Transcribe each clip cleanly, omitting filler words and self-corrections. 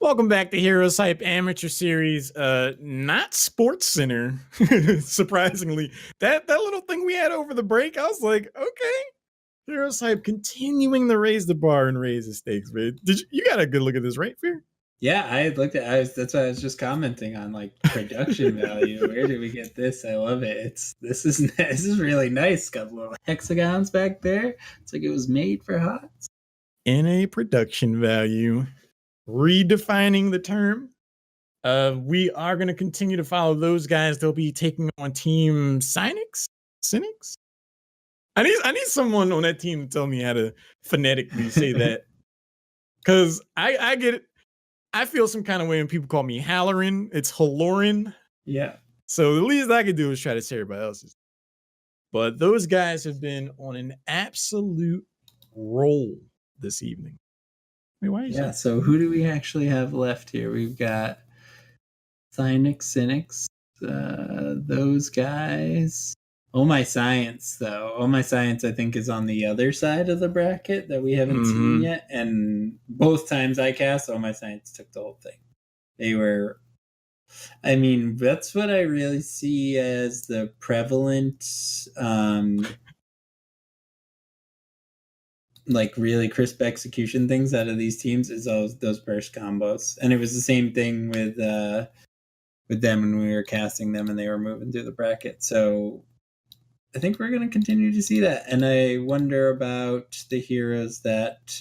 Welcome back to HeroesHype Amateur Series. Not Sports Center. Surprisingly, that little thing we had over the break, I was like, okay, HeroesHype continuing to raise the bar and raise the stakes, man. You got a good look at this, right, Fear? Yeah, that's why I was just commenting on like production value. Where did we get this? I love it. This is really nice. Got little hexagons back there. It's like it was made for HOTS. NA production value. Redefining the term. We are going to continue to follow those guys. They'll be taking on Team Sinix. I need someone on that team to tell me how to phonetically say that, because I get it. I feel some kind of way when people call me Halloran. It's Halloran. Yeah. So the least I could do is try to say everybody else's. But those guys have been on an absolute roll this evening. Wait, why is that? So who do we actually have left here? We've got Sinix, those guys. Oh My Science, though. Oh My Science, I think, is on the other side of the bracket that we haven't seen yet. And both times I cast, Oh My Science took the whole thing. They were... I mean, that's what I really see as the prevalent... like really crisp execution things out of these teams is those burst combos. And it was the same thing with them when we were casting them and they were moving through the bracket. So I think we're going to continue to see that. And I wonder about the heroes that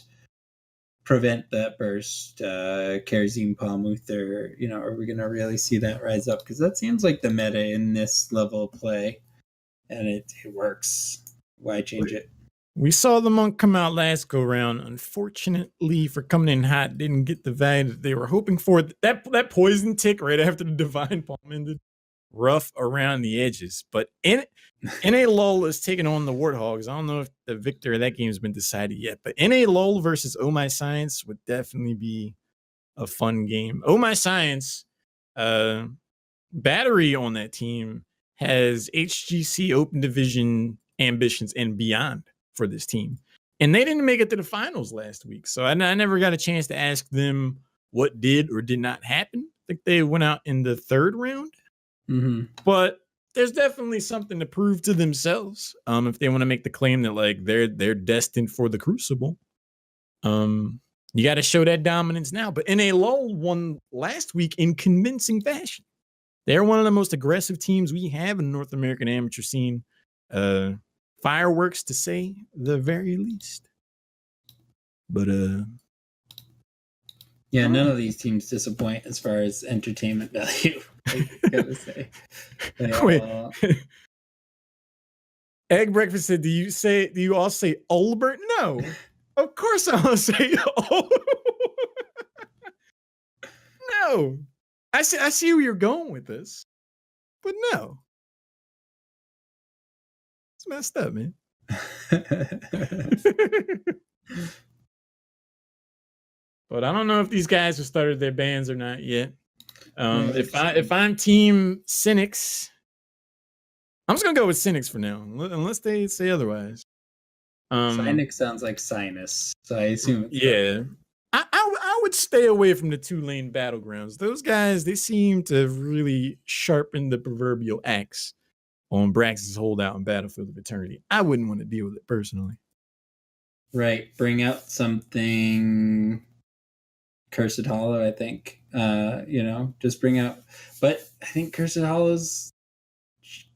prevent that burst. Kerazine, Palmuther, are we going to really see that rise up? Because that seems like the meta in this level of play. And it works. Why change it? We saw the Monk come out last go round. Unfortunately, for coming in hot, didn't get the value that they were hoping for. That poison tick right after the Divine Palm ended, rough around the edges. But NA LOL is taking on the Warthogs. I don't know if the victor of that game has been decided yet, but NA LOL versus Oh My Science would definitely be a fun game. Oh My Science, Battery on that team has HGC Open Division ambitions and beyond for this team. And they didn't make it to the finals last week. So I never got a chance to ask them what did or did not happen. I think they went out in the third round. But there's definitely something to prove to themselves if they want to make the claim that like they're destined for the Crucible. You got to show that dominance now. But NA LOL won last week in convincing fashion. They're one of the most aggressive teams we have in the North American amateur scene. Fireworks, to say the very least. But yeah, none of these teams disappoint as far as entertainment value. I gotta say. Wait. Egg Breakfast said, do you all say Olbert? No. Of course I want to say No. I see where you're going with this. But no. It's messed up, man. But I don't know if these guys have started their bands or not yet. If I'm Team Sinix, I'm just gonna go with Sinix for now, unless they say otherwise. Sinix sounds like sinus, so I assume. Yeah, I would stay away from the 2-lane battlegrounds. Those guys, they seem to really sharpen the proverbial axe on Brax's holdout in Battlefield of Eternity. I wouldn't want to deal with it personally. Right, bring out something. Cursed Hollow, I think. Just bring out. But I think Cursed Hollow's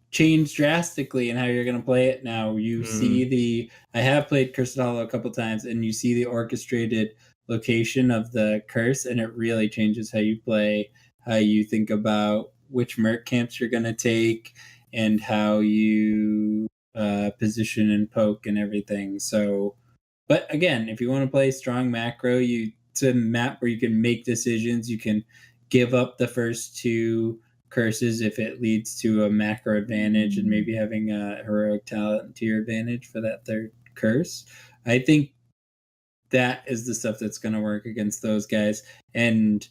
changed drastically in how you're going to play it now. You see I have played Cursed Hollow a couple times, and you see the orchestrated location of the curse, and it really changes how you play, how you think about which merc camps you're going to take, and how you position and poke and everything. So, but again, if you want to play strong macro, it's a map where you can make decisions. You can give up the first two curses if it leads to a macro advantage and maybe having a heroic talent tier advantage for that third curse. I think that is the stuff that's going to work against those guys. And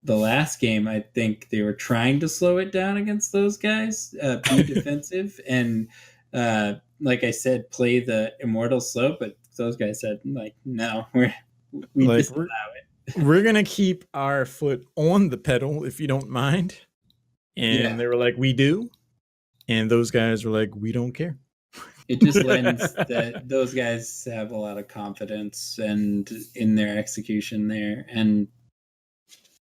the last game, I think they were trying to slow it down against those guys, be defensive, and like I said, play the immortal slope. But those guys said, like, no, we disallow it. we're going to keep our foot on the pedal if you don't mind. And they were like, we do. And those guys were like, we don't care. It just lends that those guys have a lot of confidence and in their execution there. And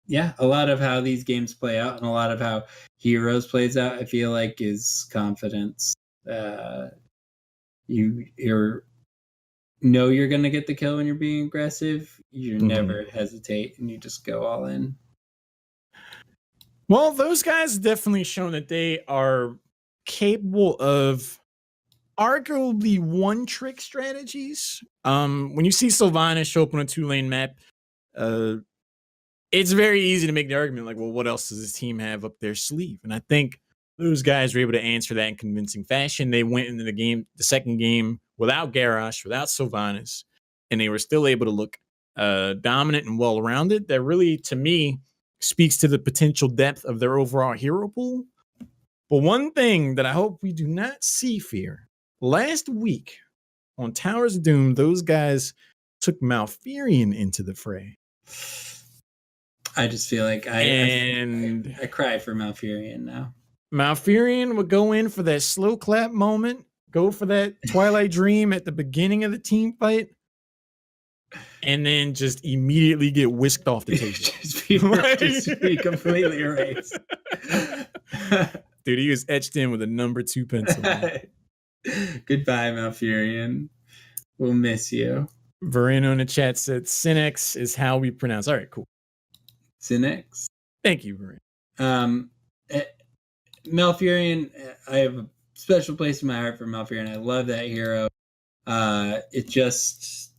yeah, a lot of how these games play out and a lot of how Heroes plays out, I feel like, is confidence. You're going to get the kill when you're being aggressive. You never hesitate and you just go all in. Well, those guys definitely shown that they are capable of arguably one-trick strategies. When you see Sylvanas show up on a 2-lane map, it's very easy to make the argument like, well, what else does this team have up their sleeve? And I think those guys were able to answer that in convincing fashion. They went into the second game, without Garrosh, without Sylvanas, and they were still able to look dominant and well-rounded. That really, to me, speaks to the potential depth of their overall hero pool. But one thing that I hope we do not see, Fear, last week on Towers of Doom, those guys took Malfurion into the fray. I just feel like I cry for Malfurion now. Malfurion would go in for that slow clap moment, go for that Twilight Dream at the beginning of the team fight, and then just immediately get whisked off the table. just be completely erased. Dude, he was etched in with a number 2 pencil. Goodbye, Malfurion. We'll miss you. Verino in the chat said Sinix is how we pronounce. All right, cool. Sinix. Thank you, Verino. Malfurion, I have a special place in my heart for Malfurion. I love that hero. It just,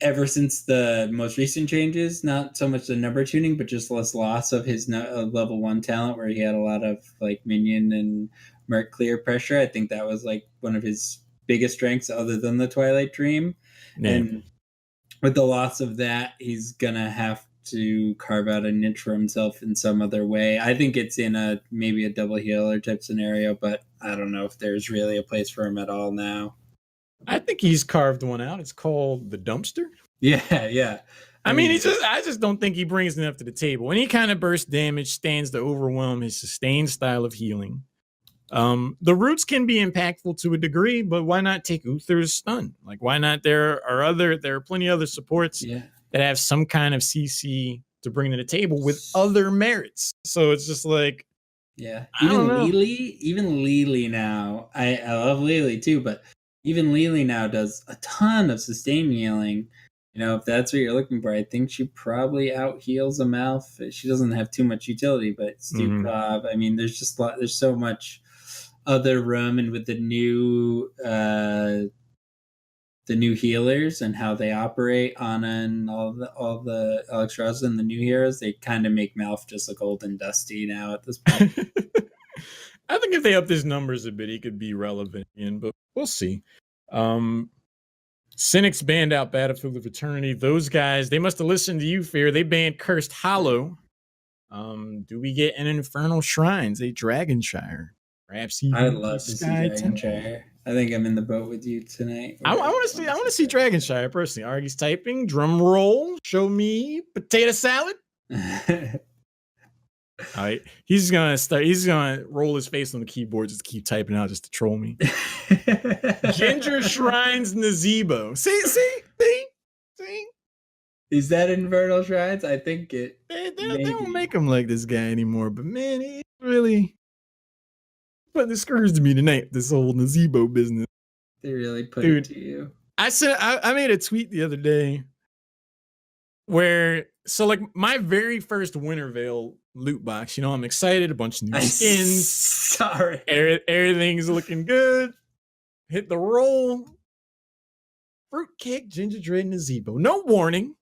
ever since the most recent changes, not so much the number tuning, but just less loss of his level 1 talent, where he had a lot of like minion and Merc clear pressure. I think that was like one of his biggest strengths other than the Twilight Dream. Yeah. And with the loss of that, he's gonna have to carve out a niche for himself in some other way. I think it's in maybe a double healer type scenario, but I don't know if there's really a place for him at all now. I think he's carved one out. It's called the dumpster. Yeah. I mean, I just don't think he brings enough to the table. Any kind of burst damage stands to overwhelm his sustained style of healing. The roots can be impactful to a degree, but why not take Uther's stun? Like, why not? There are plenty of other supports that have some kind of CC to bring to the table with other merits. So it's just like, even Lily now. I love Lily too, but even Lily now does a ton of sustain healing. You know, if that's what you're looking for, I think she probably out heals a Malf. She doesn't have too much utility, but Stukov, I mean, there's so much other room, and with the new healers and how they operate, Ana and all the Alex and the new heroes, they kind of make Malf just look old and dusty now at this point. I think if they up his numbers a bit, he could be relevant again, but we'll see. Sinix banned out Battlefield of Eternity. Those guys, they must have listened to you, Fear. They banned Cursed Hollow. Do we get an Infernal Shrines, a Dragonshire? Perhaps even I'd love to see Dragonshire. I think I'm in the boat with you tonight. I want to see Dragonshire personally. Argy's typing. Drum roll. Show me potato salad. All right, he's gonna roll his face on the keyboard just to keep typing out just to troll me. Ginger Shrines Nazebo. See. Is that Infernal Shrines? I think it. They don't make him like this guy anymore. But man, he really putting the screws to me tonight. This whole Nazebo business. They really put it to you. I made a tweet the other day where my very first Wintervale loot box, you know, I'm excited, a bunch of new skins. Sorry. Everything's looking good. Hit the roll. Fruitcake, Ginger Dread, Nazebo. No warning.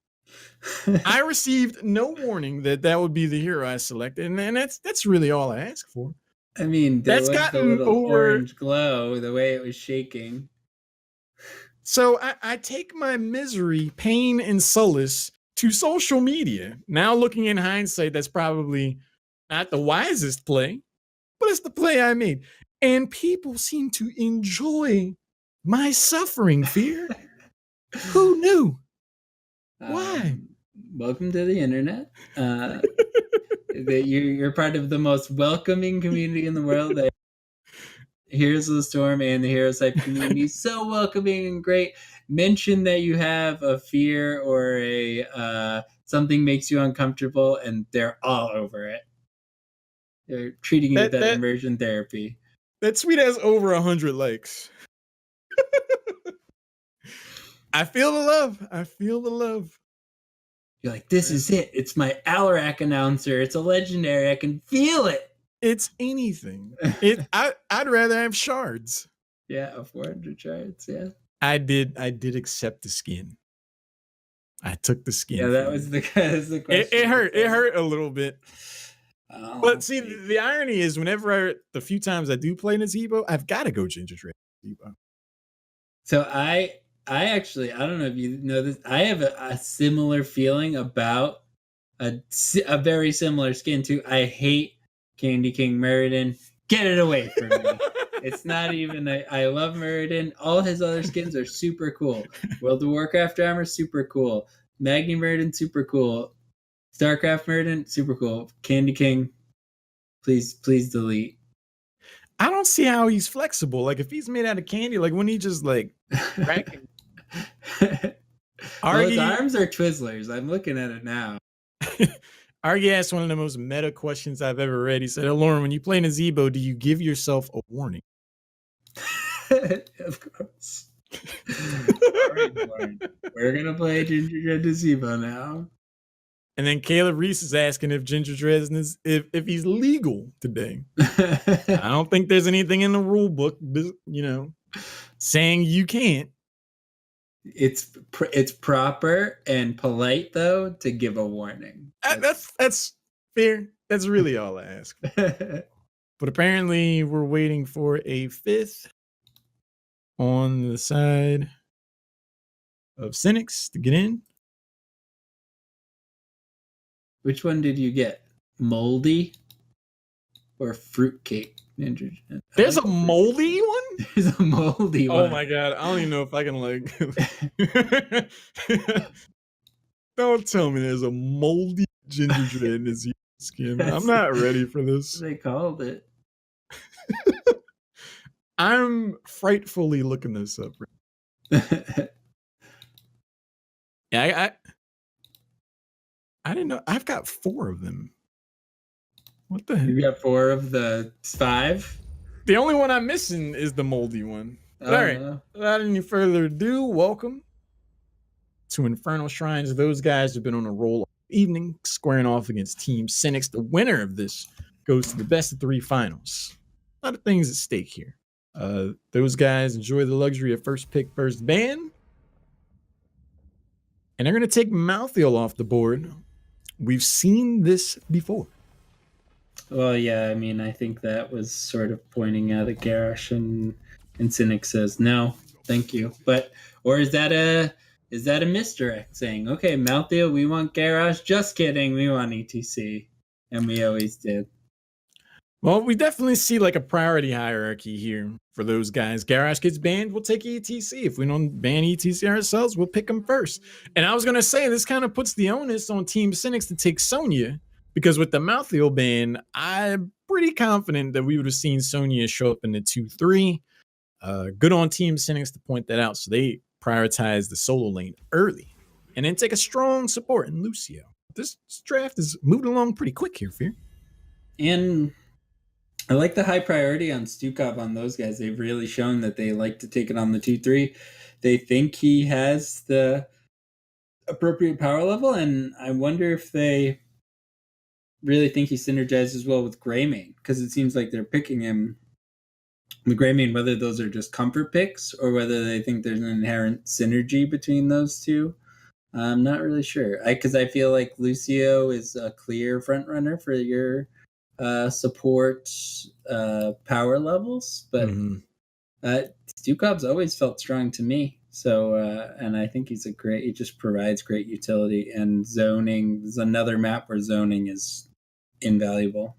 I received no warning that would be the hero I selected, and that's really all I ask for. I mean, that's got the little orange glow, the way it was shaking. So I take my misery, pain, and solace to social media. Now looking in hindsight, that's probably not the wisest play, but it's the play I made. And people seem to enjoy my suffering, Fear. Who knew? Why? welcome to the internet. That you're part of the most welcoming community in the world. Heroes of the Storm and the HeroesHype community, so welcoming and great. Mention that you have a fear or a something makes you uncomfortable, and they're all over it. They're treating you with that immersion therapy. That tweet has over 100 likes. I feel the love. I feel the love. You're like, this is it. It's my Alarak announcer. It's a legendary. I can feel it. It's anything. I'd rather have shards. Yeah, 400 shards. Yeah. I did accept the skin. I took the skin. Yeah, that was the question. It hurt. It hurt a little bit. Oh, but see, the irony is, whenever the few times I do play Nazebo, I've got to go Ginger Dread Nazebo. So I actually, I don't know if you know this, I have a similar feeling about a very similar skin too. I hate Candy King Meriden. Get it away from me. It's not even, I love Meriden. All his other skins are super cool. World of Warcraft armor, super cool. Magni Meriden, super cool. StarCraft Meriden, super cool. Candy King, please delete. I don't see how he's flexible. Like, if he's made out of candy, like, when he just, like, cracking. Well, his arms are Twizzlers. I'm looking at it now. Argy asked one of the most meta questions I've ever read. He said, "Hey, Lauren, when you play Nazebo, do you give yourself a warning?" Of course. All right, Lauren. We're going to play Ginger Dread Nazebo now. And then Caleb Reese is asking if Ginger Dread is if he's legal today. I don't think there's anything in the rule book, saying you can't. It's proper and polite though to give a warning. That's fair. That's really all I ask. But apparently, we're waiting for a fifth on the side of Sinix to get in. Which one did you get? Moldy or fruitcake? There's a moldy one? There's a moldy one. Oh my god. I don't even know if I can Don't tell me there's a moldy Ginger Dread in his skin. I'm not ready for this. They called it. I'm frightfully looking this up. Yeah, I didn't know. I've got 4 of them. What the heck? You got 4 of the 5? The only one I'm missing is the moldy one. All right. Without any further ado, welcome to Infernal Shrines. Those guys have been on a roll all evening, squaring off against Team Sinix. The winner of this goes to the best of 3 finals. A lot of things at stake here. Those guys enjoy the luxury of first pick, first ban. And they're going to take Malthael off the board. We've seen this before. Well, yeah, I mean, I think that was sort of pointing out at Garrosh, and Sinix says, no, thank you. Or is that a misdirect saying, okay, Malthael, we want Garrosh, just kidding, we want ETC. And we always did. Well, we definitely see like a priority hierarchy here for those guys. Garrosh gets banned, we'll take ETC. If we don't ban ETC ourselves, we'll pick them first. And I was going to say, this kind of puts the onus on Team Sinix to take Sonya, because with the Malthael ban, I'm pretty confident that we would have seen Sonya show up in the 2-3. Good on Team Sinix to point that out. So they prioritize the solo lane early and then take a strong support in Lucio. This draft is moving along pretty quick here, Fear. And I like the high priority on Stukov on those guys. They've really shown that they like to take it on the 2-3. They think he has the appropriate power level, and I wonder if they really think he synergizes well with Greymane, because it seems like they're picking him with Greymane, whether those are just comfort picks or whether they think there's an inherent synergy between those two. I'm not really sure. Because I feel like Lucio is a clear front runner for your support power levels, but Stukov's always felt strong to me. So, and I think he just provides great utility, and zoning is another map where zoning is invaluable.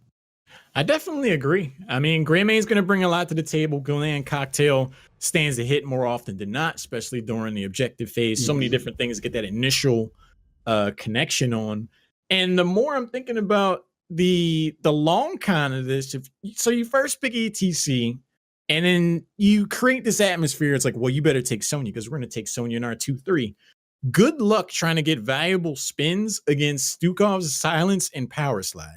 I definitely agree. I mean, Greymane's going to bring a lot to the table. Gillian Cocktail stands to hit more often than not, especially during the objective phase. So many different things get that initial connection on. And the more I'm thinking about the long con of this, so you first pick ETC, and then you create this atmosphere. It's like, well, you better take Sonya because we're going to take Sonya in our 2-3. Good luck trying to get valuable spins against Stukov's silence and power slide.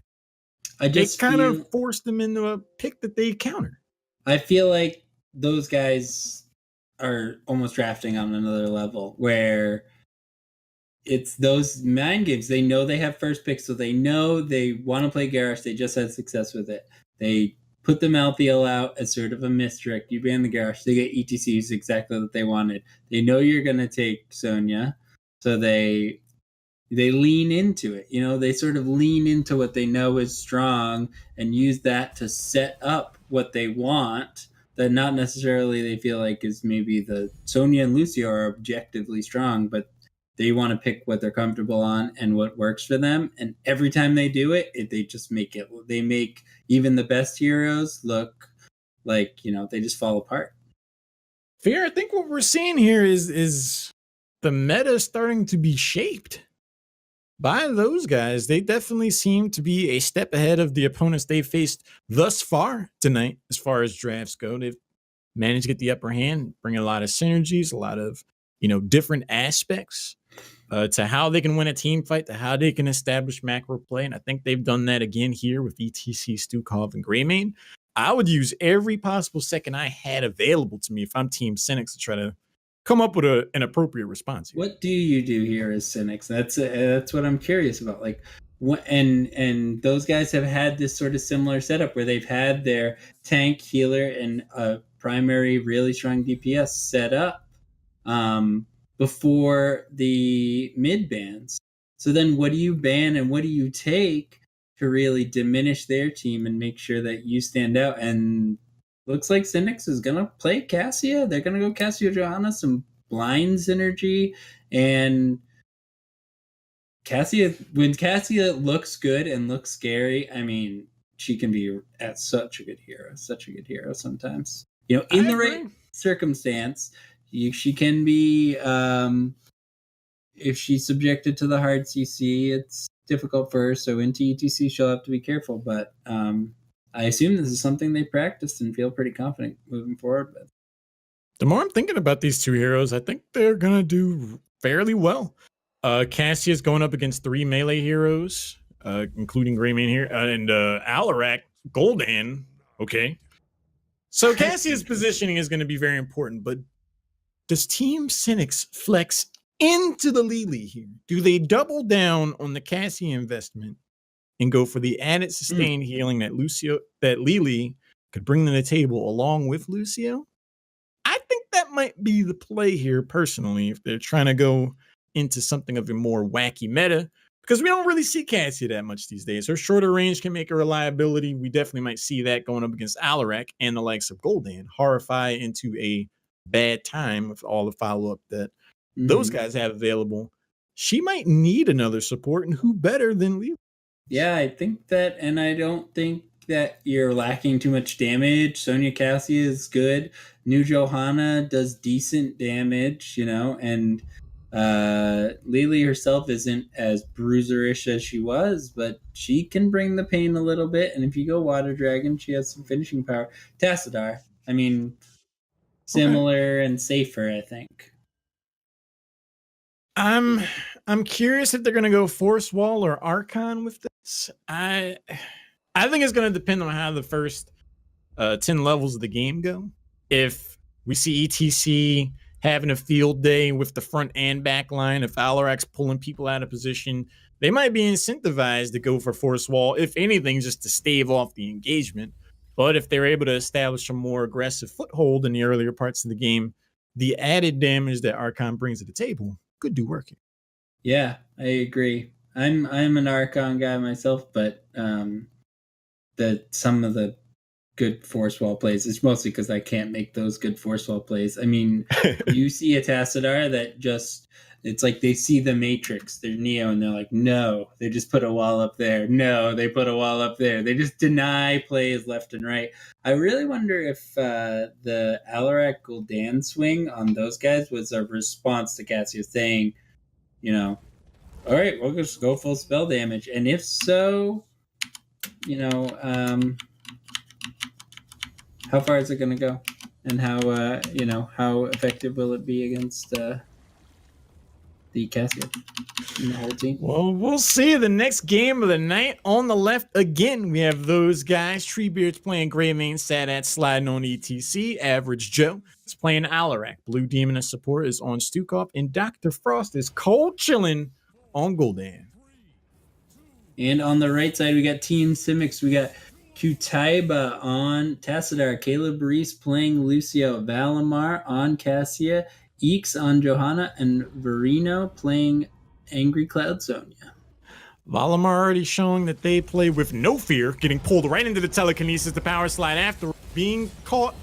They kind of forced them into a pick that they counter. I feel like those guys are almost drafting on another level where it's those mind games. They know they have first pick, so they know they want to play Garrosh. They just had success with it. They put the Malthael out as sort of a misdirect. You ban the Garrosh, they get ETCs exactly what they wanted. They know you're going to take Sonya, so they lean into it. They sort of lean into what they know is strong and use that to set up what they want that not necessarily they feel like is maybe the Sonya and Lucio are objectively strong, but they want to pick what they're comfortable on and what works for them. And every time they do it, they just make it. They make even the best heroes look like, they just fall apart. Fear, I think what we're seeing here is the meta starting to be shaped by those guys. They definitely seem to be a step ahead of the opponents they've faced thus far tonight as far as drafts go. They've managed to get the upper hand, bring a lot of synergies, a lot of different aspects to how they can win a team fight, to how they can establish macro play. And I think they've done that again here with ETC, Stukov, and Greymane. I would use every possible second I had available to me if I'm Team Sinix to try to come up with an appropriate response here. What do you do here as Sinix? That's what I'm curious about. Like, and those guys have had this sort of similar setup where they've had their tank, healer, and a primary really strong DPS set up before the mid bans. So then what do you ban and what do you take to really diminish their team and make sure that you stand out? And looks like Sinix is going to play Cassia. They're going to go Cassia Johanna, some blind synergy. And Cassia, when Cassia looks good and looks scary, I mean, she can be such a good hero sometimes. In the right circumstance, she can be, if she's subjected to the hard CC, it's difficult for her. So into ETC, she'll have to be careful. But I assume this is something they practiced and feel pretty confident moving forward with. The more I'm thinking about these two heroes, I think they're going to do fairly well. Cassia's going up against 3 melee heroes, including Greymane here, and Alarak, Gul'dan. Okay. So Cassia's positioning is going to be very important, but does Team Sinix flex into the Lili here? Do they double down on the Cassia investment and go for the added sustained healing that Lili could bring to the table along with Lucio? I think that might be the play here personally, if they're trying to go into something of a more wacky meta, because we don't really see Cassia that much these days. Her shorter range can make a reliability. We definitely might see that going up against Alarak and the likes of Gul'dan, horrify into a bad time with all the follow-up that those guys have available. She might need another support, and who better than Lili? Yeah, I think that, and I don't think that you're lacking too much damage. Sonya Cassia is good. New Johanna does decent damage, and Lili herself isn't as bruiserish as she was, but she can bring the pain a little bit. And if you go Water Dragon, she has some finishing power. Tassadar, I mean, similar and safer, I think. I'm curious if they're going to go Force Wall or Archon with this. I think it's going to depend on how the first 10 levels of the game go. If we see ETC having a field day with the front and back line, if Alarak's pulling people out of position, they might be incentivized to go for Force Wall, if anything, just to stave off the engagement. But if they're able to establish a more aggressive foothold in the earlier parts of the game, the added damage that Archon brings to the table could do work here. Yeah, I agree. I'm an Archon guy myself, but some of the good force wall plays, it's mostly because I can't make those good force wall plays. I mean, you see a Tassadar that just, it's like they see the Matrix, they're Neo, and they're like, no, they just put a wall up there. No, they put a wall up there. They just deny plays left and right. I really wonder if the Alarak Gul'dan swing on those guys was a response to Cassia saying, all right, we'll just go full spell damage. And if so, how far is it going to go? And how effective will it be against the Cassia and the whole team? Well, we'll see. The next game of the night on the left again. We have those guys. Treebeard's playing Greymane, Sadat sliding on ETC. Average Joe is playing Alarak. Blue Demon as support is on Stukov. And Dr. Frost is cold chilling on Gul'dan. And on the right side, we got Team Sinix. We got Kutaiba on Tassadar. Caleb Reese playing Lucio. Valimar on Cassia. Eeks on Johanna. And Verino playing Angry Cloud Sonya. Valimar already showing that they play with no fear, getting pulled right into the telekinesis, the power slide after being caught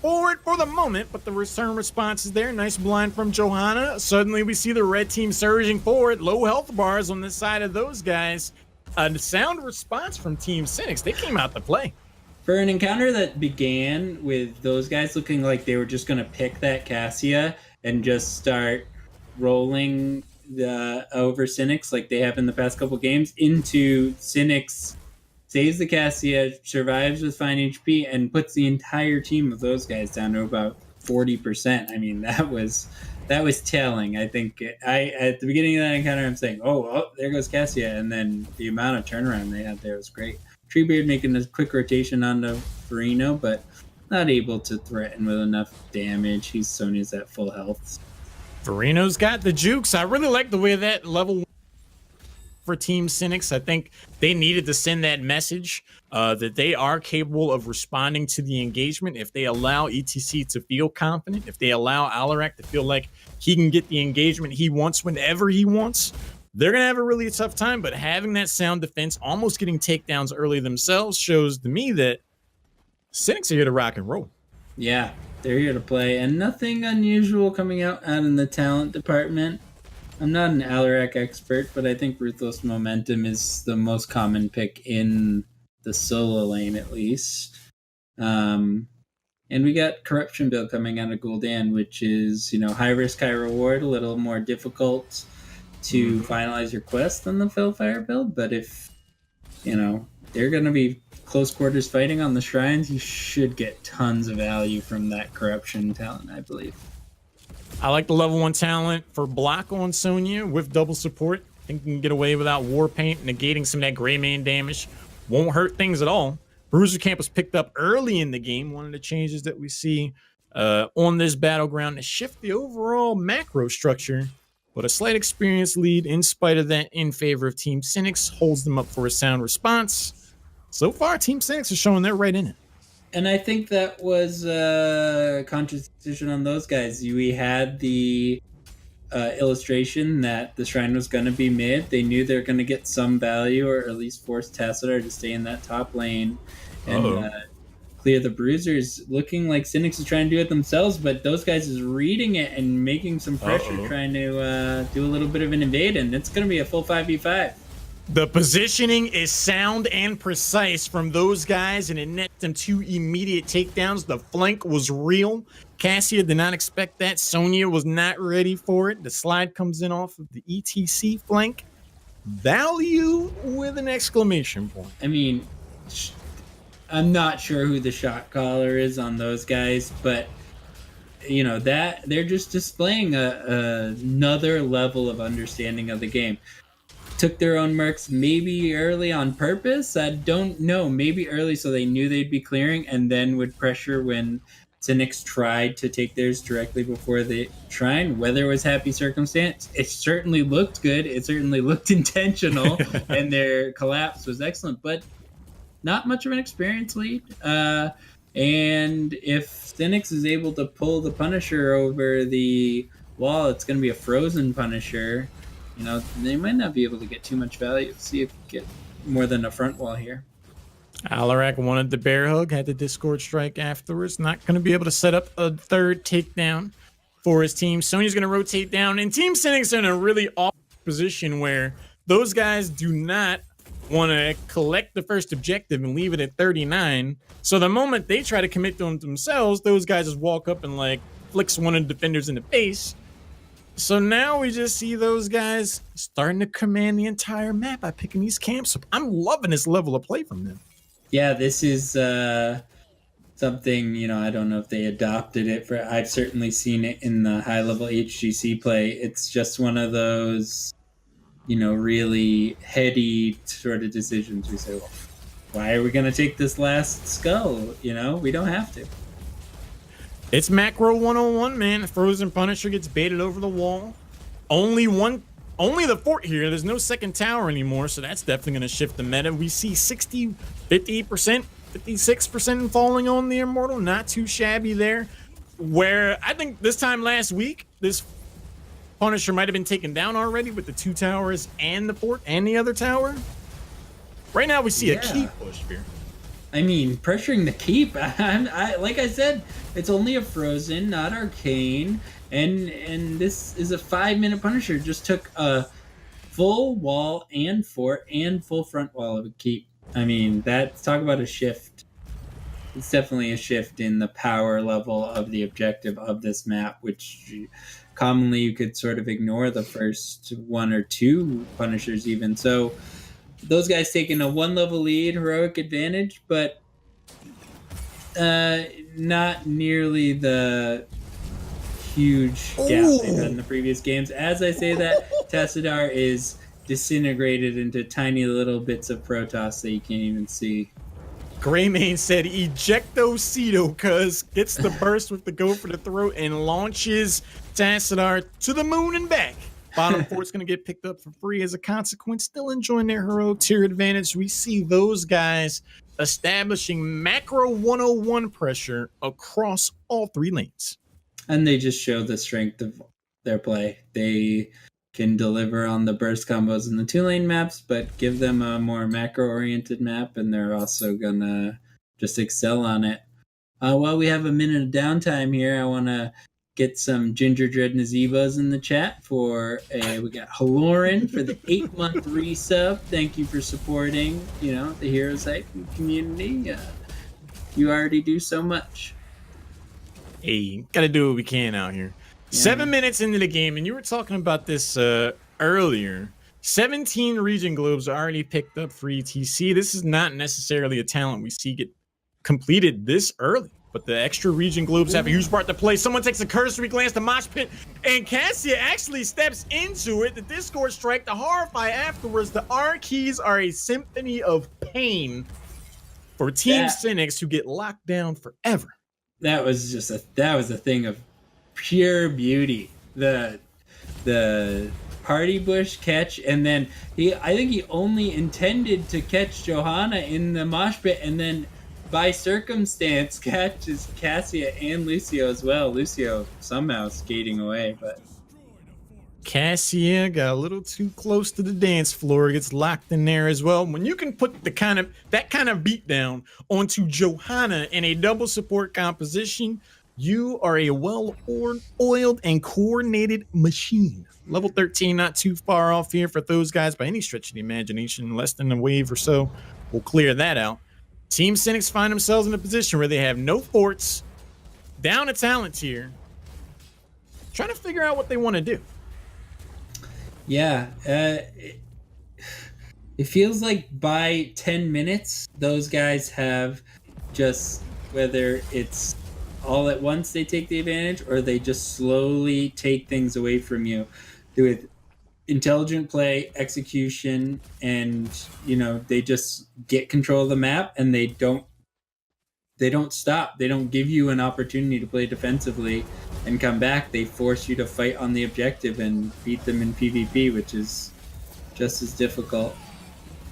forward for the moment, but the return response is there. Nice blind from Johanna. Suddenly we see the red team surging forward. Low health bars on the side of those guys. A sound response from Team Sinix. They came out to play. For an encounter that began with those guys looking like they were just going to pick that Cassia and just start rolling the over Sinix like they have in the past couple games, into Sinix saves the Cassia, survives with fine HP, and puts the entire team of those guys down to about 40%. I mean, that was telling. I think at the beginning of that encounter, I'm saying, oh, there goes Cassia, and then the amount of turnaround they had there was great. Treebeard making a quick rotation onto Verino, but not able to threaten with enough damage. Sonya's at full health. Verino's got the jukes. I really like the way that level for Team Sinix. I think they needed to send that message that they are capable of responding to the engagement if they allow ETC to feel confident, if they allow Alarak to feel like he can get the engagement he wants whenever he wants. They're going to have a really tough time, but having that sound defense, almost getting takedowns early themselves, shows to me that Sinix are here to rock and roll. Yeah, they're here to play, and nothing unusual coming out in the talent department. I'm not an Alarak expert, but I think Ruthless Momentum is the most common pick in the solo lane, at least. And we got Corruption Build coming out of Gul'dan, which is, high risk, high reward, a little more difficult to finalize your quest than the Fellfire build. But if, they're going to be close quarters fighting on the shrines, you should get tons of value from that Corruption talent, I believe. I like the level 1 talent for block on Sonya with double support. I think you can get away without War Paint, negating some of that Greymane damage. Won't hurt things at all. Bruiser Camp was picked up early in the game. One of the changes that we see on this battleground to shift the overall macro structure. But a slight experience lead in spite of that in favor of Team Sinix holds them up for a sound response. So far, Team Sinix is showing they're right in it. And I think that was a conscious decision on those guys. We had the illustration that the shrine was going to be mid. They knew they were going to get some value, or at least force Tassadar to stay in that top lane and clear the bruisers. Looking like Sinix is trying to do it themselves, but those guys is reading it and making some pressure, trying to do a little bit of an invade, and it's going to be a full 5v5. The positioning is sound and precise from those guys, and it nets them 2 immediate takedowns. The flank was real. Cassia did not expect that. Sonya was not ready for it. The slide comes in off of the ETC flank. Value with an exclamation point. I mean, I'm not sure who the shot caller is on those guys, but that they're just displaying another level of understanding of the game. Took their own mercs maybe early on purpose. I don't know. Maybe early so they knew they'd be clearing, and then would pressure when Sinix tried to take theirs directly before the shrine. Whether it was happy circumstance, it certainly looked good. It certainly looked intentional, and their collapse was excellent. But not much of an experience lead. And if Sinix is able to pull the Punisher over the wall, it's going to be a frozen Punisher. They might not be able to get too much value. See if we get more than a front wall here. Alarak wanted the bear hug, had the Discord strike afterwards. Not going to be able to set up a third takedown for his team. Sonya's going to rotate down, and Team Sinix are in a really awkward position where those guys do not want to collect the first objective and leave it at 39. So the moment they try to commit to them themselves, those guys just walk up and flicks one of the defenders in the face. So now we just see those guys starting to command the entire map by picking these camps up. I'm loving this level of play from them. Yeah, this is something, I don't know if they adopted it for. I've certainly seen it in the high level HGC play. It's just one of those, really heady sort of decisions. We say, well, why are we going to take this last skull? We don't have to. It's macro 101, man. Frozen Punisher gets baited over the wall. Only the fort here. There's no second tower anymore, so that's definitely going to shift the meta. We see 60, 50%, 56% falling on the Immortal. Not too shabby there. Where I think this time last week, this Punisher might have been taken down already with the 2 towers and the fort and the other tower. Right now, we see a key push here. I mean, pressuring the keep. Like I said, it's only a Frozen, not Arcane, and this is a 5-minute Punisher. Just took a full wall and fort and full front wall of a keep. I mean, talk about a shift. It's definitely a shift in the power level of the objective of this map, which commonly you could sort of ignore the first 1 or 2 Punishers even. So those guys taking a 1-level lead, heroic advantage, but not nearly the huge gap they had in the previous games. As I say that, Tassadar is disintegrated into tiny little bits of Protoss that you can't even see. Greymane said ejecto-cedo, cuz gets the burst with the go for the throat and launches Tassadar to the moon and back. Bottom fort's going to get picked up for free as a consequence. Still enjoying their heroic tier advantage. We see those guys establishing macro 101 pressure across all 3 lanes. And they just show the strength of their play. They can deliver on the burst combos in the 2-lane maps, but give them a more macro-oriented map, and they're also going to just excel on it. While we have a minute of downtime here, I want to get some Ginger Dread Nazebos in the chat for we got Haloran for the 8-month resub. Thank you for supporting, the HeroesHype community. You already do so much. Hey, gotta do what we can out here. Yeah. 7 minutes into the game, and you were talking about this earlier. 17 region globes are already picked up for ETC. This is not necessarily a talent we see get completed this early. But the extra region globes have a huge part to play. Someone takes a cursory glance to Mosh Pit, and Cassia actually steps into it. The Discord strike, the horrify afterwards. The R keys are a symphony of pain for Team Sinix, who get locked down forever. That was a thing of pure beauty. The party bush catch, and then I think he only intended to catch Johanna in the mosh pit, and then by circumstance catches Cassia and Lucio as well. Lucio somehow skating away, but Cassia got a little too close to the dance floor, gets locked in there as well. When you can put that kind of beat down onto Johanna in a double support composition, you are a well-oiled and coordinated machine. Level 13, not too far off here for those guys by any stretch of the imagination. Less than a wave or so will clear that out. Team Sinix find themselves in a position where they have no forts, down a talent tier, trying to figure out what they want to do. Yeah, it feels like by 10 minutes, those guys have just, whether it's all at once they take the advantage or they just slowly take things away from you with intelligent play, execution, and they just get control of the map, and they don't stop. They don't give you an opportunity to play defensively and come back. They force you to fight on the objective and beat them in PvP, which is just as difficult.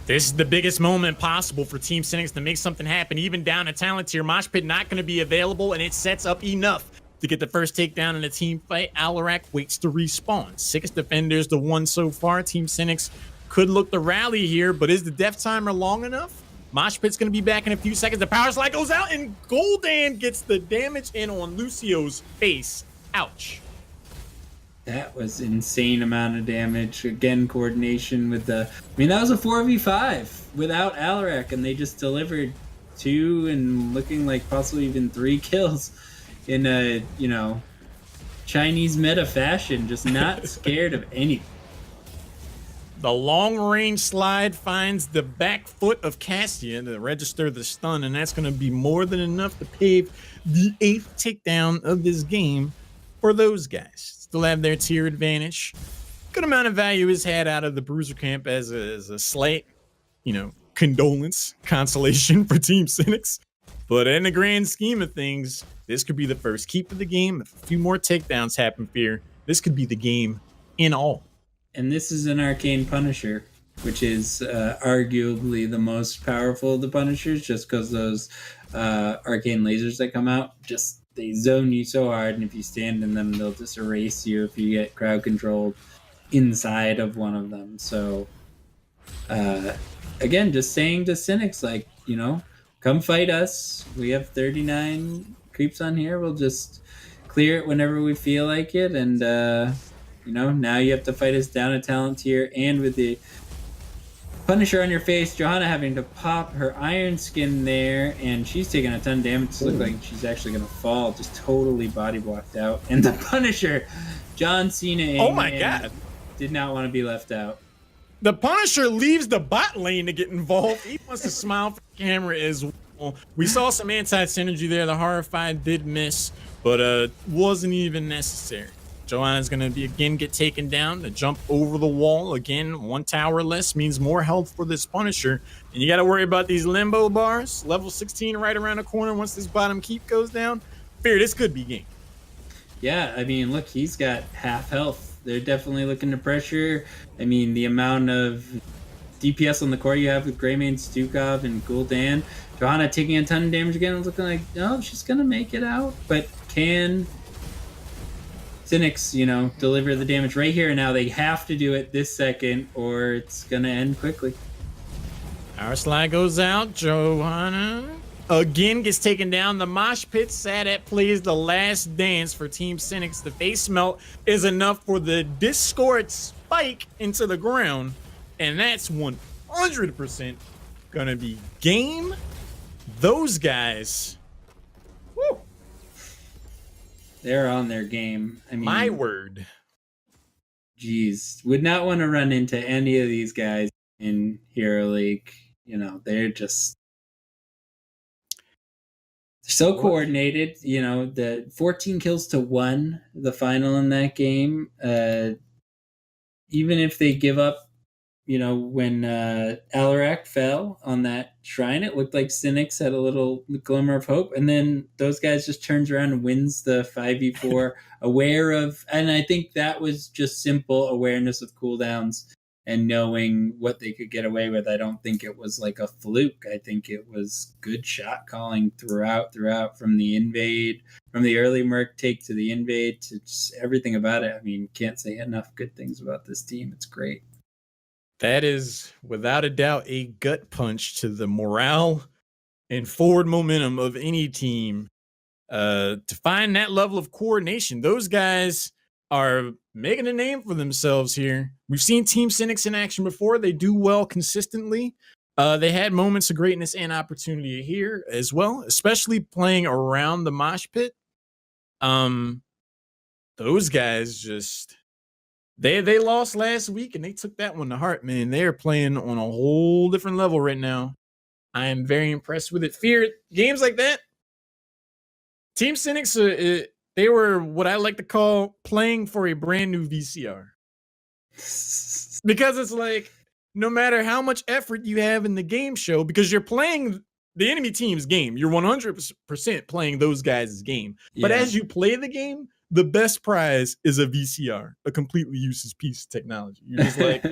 This is the biggest moment possible for Team Sinix to make something happen. Even down a talent tier, Mosh Pit not going to be available, and it sets up enough to get the first takedown in a team fight. Alarak waits to respawn. 6 defenders to 1 so far. Team Sinix could look to rally here, but is the death timer long enough? Mosh Pit's going to be back in a few seconds. The power slide goes out, and Gul'dan gets the damage in on Lucio's face. Ouch. That was insane amount of damage. Again, coordination with that was a 4v5 without Alarak, and they just delivered 2 and looking like possibly even 3 kills in a, Chinese meta fashion, just not scared of anything. The long range slide finds the back foot of Cassia to register the stun, and that's going to be more than enough to pave the 8th takedown of this game for those guys. Still have their tier advantage. Good amount of value is had out of the Bruiser camp as a slight, condolence, consolation for Team Sinix. But in the grand scheme of things, this could be the first keep of the game. If a few more takedowns happen here, this could be the game in all. And this is an Arcane Punisher, which is arguably the most powerful of the Punishers, just because those arcane lasers that come out, they zone you so hard, and if you stand in them, they'll just erase you if you get crowd controlled inside of one of them. So, again, just saying to Sinix, come fight us. We have 39 creeps on here. We'll just clear it whenever we feel like it, and now you have to fight us down a talent tier, and with the Punisher on your face, Johanna having to pop her iron skin there, and she's taking a ton of damage. It looks like she's actually going to fall, just totally body blocked out. And the Punisher, John Cena, oh my god, did not want to be left out. The Punisher leaves the bot lane to get involved. He wants to smile for the camera as well. We saw some anti-synergy there. The Horrified did miss, but wasn't even necessary. Joanna's going to get taken down to jump over the wall. Again, 1 tower less means more health for this Punisher. And you got to worry about these limbo bars. Level 16 right around the corner once this bottom keep goes down. Fear, this could be game. Yeah, I mean, look, he's got half health. They're definitely looking to pressure. I mean, the amount of DPS on the core you have with Greymane, Stukov, and Gul'dan. Johanna taking a ton of damage again. It's looking like, no, she's going to make it out. But can Sinix, deliver the damage right here and now? They have to do it this second or it's going to end quickly. Our slide goes out. Johanna again gets taken down. The mosh pit Sadat plays the last dance for Team Sinix. The face melt is enough for the Discord spike into the ground. And that's 100% going to be game. Those guys, woo, they're on their game. I mean, my word. Geez, would not want to run into any of these guys in Hero League. They're just so coordinated. The 14 kills to 1, the final in that game. Even if they give up, when Alarak fell on that shrine, it looked like Sinix had a little glimmer of hope. And then those guys just turns around and wins the 5v4 and I think that was just simple awareness of cooldowns and knowing what they could get away with. I don't think it was like a fluke. I think it was good shot calling throughout from the invade, from the early Merc take to the invade to just everything about it. I mean, can't say enough good things about this team. It's great. That is, without a doubt, a gut punch to the morale and forward momentum of any team. To find that level of coordination, those guys are making a name for themselves here. We've seen Team Sinix in action before. They do well consistently. They had moments of greatness and opportunity here as well, especially playing around the mosh pit. Those guys just... They lost last week and they took that one to heart, man. They are playing on a whole different level right now. I am very impressed with it. Fear, games like that, Team Sinix, they were what I like to call playing for a brand new VCR. Because it's like, no matter how much effort you have in the game show, because you're playing the enemy team's game, you're 100% playing those guys' game. Yeah. But as you play the game, the best prize is a VCR, a completely useless piece of technology. You're just like,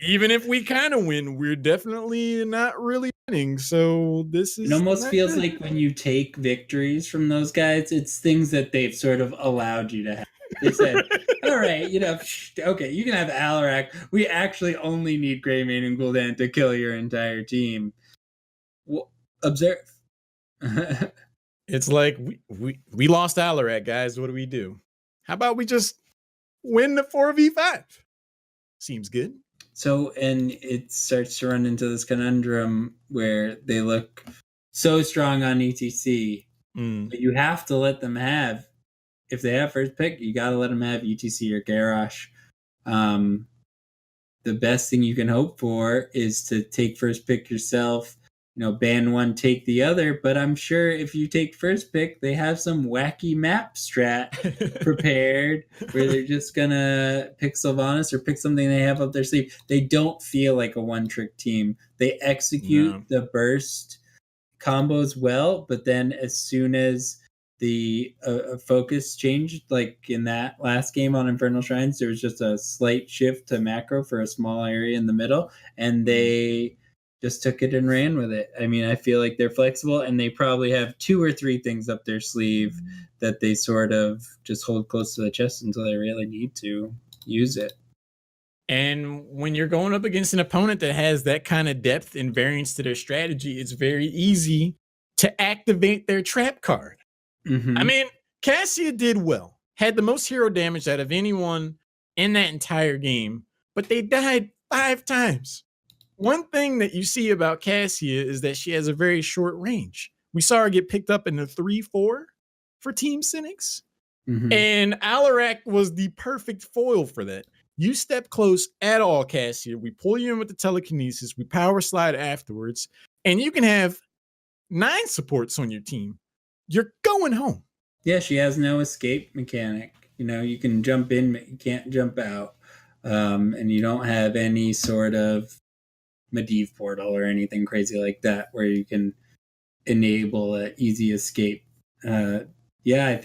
even if we kind of win, we're definitely not really winning. So this is... It almost feels like when you take victories from those guys, it's things that they've sort of allowed you to have. They said, all right, okay, you can have Alarak. We actually only need Greymane and Gul'dan to kill your entire team. Well, observe. It's like, we lost Alarak, guys. What do we do? How about we just win the 4v5? Seems good. So, and it starts to run into this conundrum where they look so strong on ETC, but you have to let them have if they have first pick, you got to let them have UTC or Garrosh. The best thing you can hope for is to take first pick yourself, ban one, take the other. But I'm sure if you take first pick, they have some wacky map strat prepared where they're just going to pick Sylvanas or pick something they have up their sleeve. They don't feel like a one-trick team. They execute the burst combos well, but then as soon as the focus changed, like in that last game on Infernal Shrines, there was just a slight shift to macro for a small area in the middle, and they just took it and ran with it. I mean, I feel like they're flexible, and they probably have 2 or 3 things up their sleeve that they sort of just hold close to the chest until they really need to use it. And when you're going up against an opponent that has that kind of depth and variance to their strategy, it's very easy to activate their trap card. Mm-hmm. I mean, Cassia did well, had the most hero damage out of anyone in that entire game, but they died 5 times. One thing that you see about Cassia is that she has a very short range. We saw her get picked up in the 3-4 for Team Sinix, and Alarak was the perfect foil for that. You step close at all, Cassia. We pull you in with the telekinesis. We power slide afterwards, and you can have 9 supports on your team. You're going home. Yeah, she has no escape mechanic. You can jump in, but you can't jump out. And you don't have any sort of Medivh portal or anything crazy like that where you can enable an easy escape. Yeah,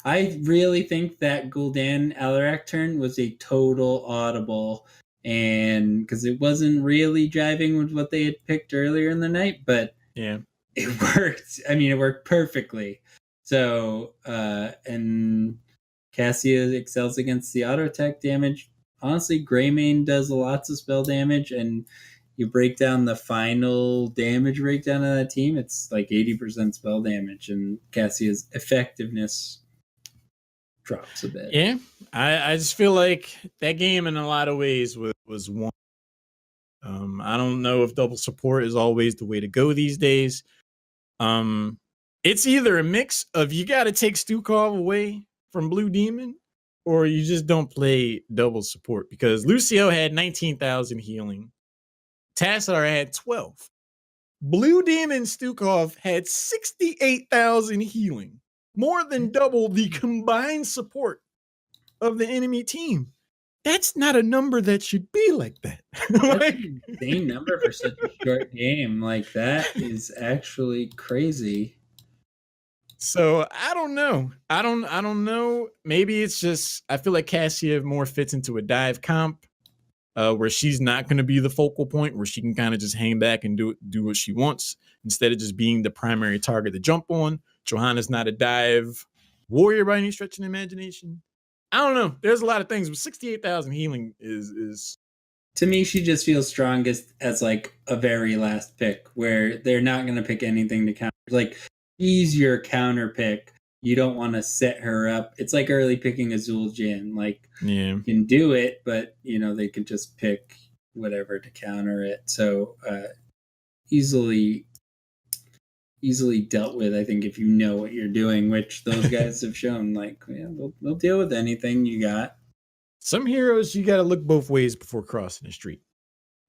I really think that Gul'dan Alarak turn was a total audible, and because it wasn't really jiving with what they had picked earlier in the night, but yeah, it worked. I mean, it worked perfectly. So, and Cassia excels against the auto attack damage. Honestly, Greymane does lots of spell damage, and you break down the final damage breakdown of that team, it's like 80% spell damage, and Cassia's effectiveness drops a bit. Yeah, I just feel like that game in a lot of ways was one. I don't know if double support is always the way to go these days. It's either a mix of you got to take Stukov away from Blue Demon, or you just don't play double support, because Lucio had 19,000 healing. Tassar had 12. Blue Demon Stukov had 68,000 healing, more than double the combined support of the enemy team. That's not a number that should be like that. That's an insane number for such a short game. Like, that is actually crazy. So I don't know. I don't know. Maybe it's just, I feel like Cassia more fits into a dive comp, where she's not going to be the focal point, where she can kind of just hang back and do what she wants instead of just being the primary target to jump on. Johanna's not a dive warrior by any stretch of the imagination. I don't know. There's a lot of things, but 68,000 healing is. To me, she just feels strongest as like a very last pick, where they're not going to pick anything to counter. Like, she's your counter pick. You don't want to set her up. It's like early picking a Zul'jin. Like, yeah, you can do it, but they could just pick whatever to counter it. So easily dealt with, I think, if you know what you're doing, which those guys have shown. Like, yeah, they'll deal with anything you got. Some heroes, you got to look both ways before crossing the street.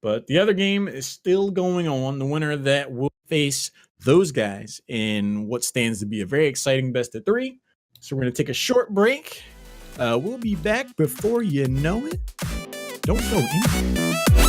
But the other game is still going on. The winner of that will face those guys in what stands to be a very exciting best of 3. So we're going to take a short break. We'll be back before you know it. Don't go anywhere.